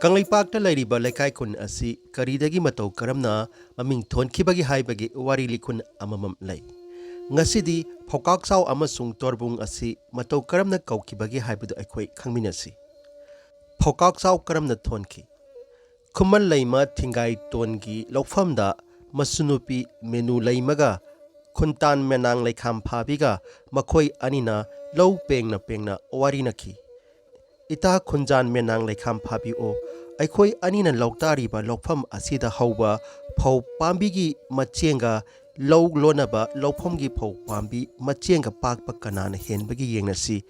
Kangleipak lairiba laikai kun asi karidagi matau karamna maming thonkibagi haibagi wari likun amamam lai. Ngasidi Phougakchao amasung Torbung asi matau karamna kaukibagi haibadu aikhoi khangminnasi. Phougakchao karamna thonki. Kuman laima thingai tongi laufamda masunupi menu laimaga kuntan menang laikham phabiga makhoi anina lau pengna wari naki. Ita kunjan menang laikham phabi o aikhoi anina lautariba laufam asida hauba phau pambigi machenga lau lonaba laufamgi phau pambi machenga pakpa kanana henbagi yengnasi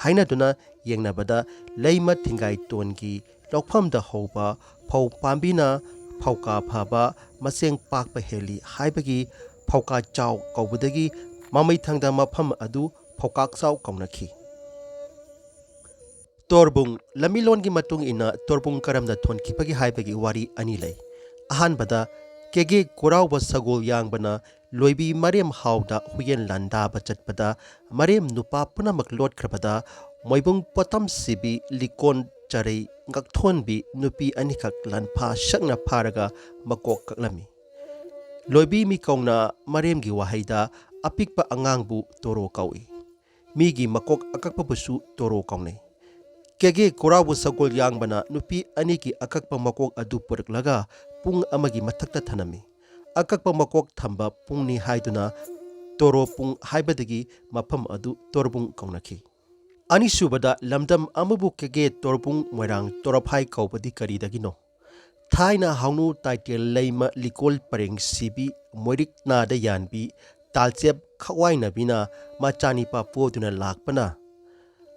haina duna yengnabada leima thingai tongi laufamda hauba phau pambina phauka phaba macheng pakpa heli haibagi Phuagkchao kaubudagi mamai thangda mafam adu Phuagkchao kaunaki. Torbung lamilongi matung ina Torbung karamda thonkibagi haibagi wari ani lay. Ahanbada kege kurauba sagol yangbana loibi marem hauda huyen landaba chatpada marem nupa punamak lotkrabada moibung potam sibi likon charei ngakthonbi nupi anikak lanpha shakna pharaga makok kaklami. Loibi mi kauna maremgi wahaida apikpa angangbu toro kaui. Migi makok akakpa busu toro kaunay. Kege kurabu sagol yangbana nupi aniki akakpa makok adu puraklaga pung amagi mathakta thanami. Akakpa makok thamba pungni haiduna toro pung haibadagi mafam adu Torbung kaunaki. Anisubada lamdam amabu kege Torbung moirang toraphai kaubadi karidagino. Thaina haunu title leima likol pareng sibi moirik na da yanbi talchep khawai bina machani pa poduna lakpana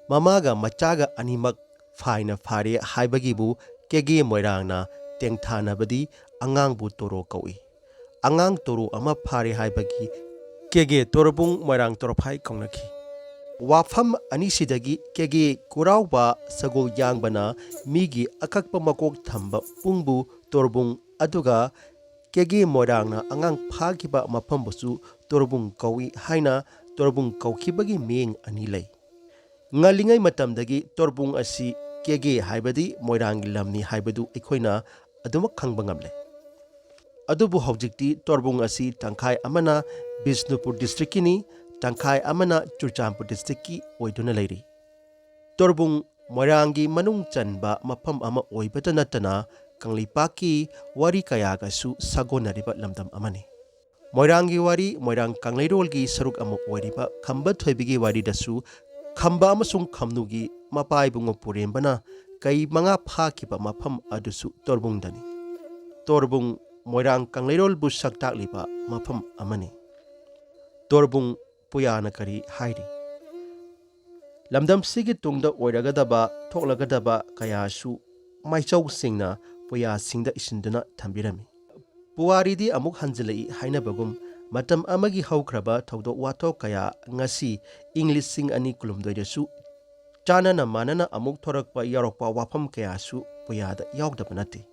mamaga machaga animak faina phare haibagibu kege moirangna tengthana badi angang bu toro kawi angang toro ama phare haibagi kege Torbung moirang torophai kaunaki. Wafam anisidagi kege kurauba sagol yangbana migi akakpa makok thamba pungbu Torbung aduga kege moirangna angang phagiba mafambusu Torbung kawi haina Torbung kaukibagi meng ani lay. Ngalingai matamdagi Torbung asi kege haibadi moirang lamni haibadu ikhoina adumak khangba ngamle. Adubu haujikti Torbung asi tangkai amana Bisnupur district kini tangkai amana Churchandpur district ki oiduna lairi. Torbung moirangi manung chanba mafam ama oibata natana Kangleipaki wari kayagasu sagonariba lamdam amani. Moirangi wari moirang Kangleirolgi saruk ama oiriba khamba thoibigi wari dasu khamba amasung khamnugi mapai bungo purembana kai manga phakiba mafam adusu Torbung dani. Torbung moirang Kangleirol bu saktakliba mafam amani. Torbung Puyana Kari Hairi. Lamdam sigi tungda oiragadaba thoklagadaba kayasu maichau singna puya singda isinduna thambirami. Puwaridi amuk hanjilai hainabagum matam amagi haukraba thaudo wato kaya ngasi English sing ani kulumdoidasu chanana manana amuk thorakpa yarokpa wafam kayasu puyada yaugdabanati.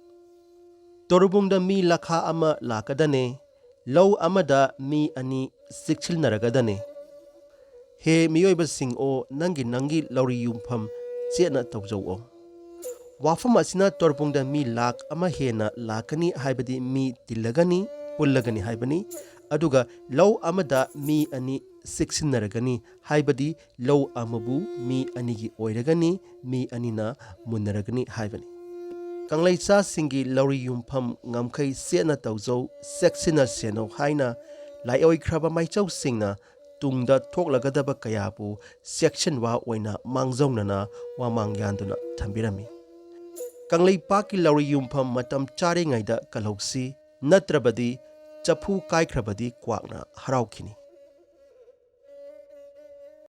Torbungda mi lakha ama lakadane lau amada mi ani sikchil naragadane. He miyoiba sing o nangi lauri yumpham chena tawjau o. Wafam asina Torbungda mi lak ama hena lakani haibadi mi tilagani pullagani haibani aduga lau amada mi ani siksin naragani haibadi lau amabu mi anigi oiragani mi anina munaragani haibani. Kangleisa singi lauri yumpham ngamkai sena tawjau seksina seno haina lai oikraba maichau singna tungda thoklagadaba kayabu section wa oina mangjaunana wa mangyanduna thambirami. Kangleipaki lauri yumpham matam chare ngaida kalausi natrabadi chapu kaikhrabadi kwakna haraukini.